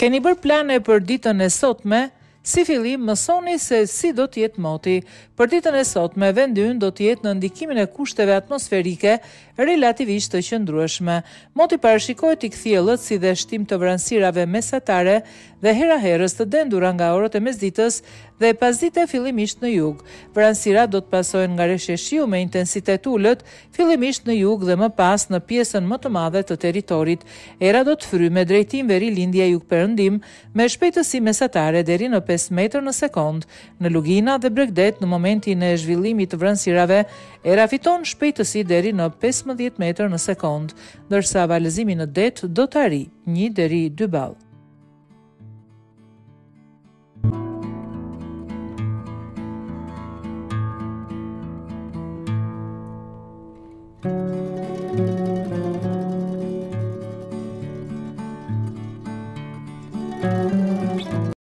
Keni bërë plane për ditën e sotme? Si fillim, mësoni se si do t'jetë moti. Për ditën e sotme, vendi ynë do t'jetë në ndikimin e kushteve atmosferike relativisht të qëndrueshme. Moti parashikohet i kthjellët si dhe shtim të vranësirave mesatare dhe hera herës të dendura nga orët e mesditës dhe pasdite fillimisht në jug. Vranësirat do të pasojnë nga rreshje shiu me intensitet ulët, fillimisht në jug dhe më pas në pjesën më të madhe të territorit. Era do të fryjë me drejtim verilindje jug-perëndim me shpejtësi mesatare deri në 5 metër në sekond. Në Lugina dhe Bregdet, në momentin e zhvillimit të vranësirave, era fiton shpejtësi deri në 15 metër në sekond, ndërsa valëzimi në det do të arrijë 1 deri 2 ball.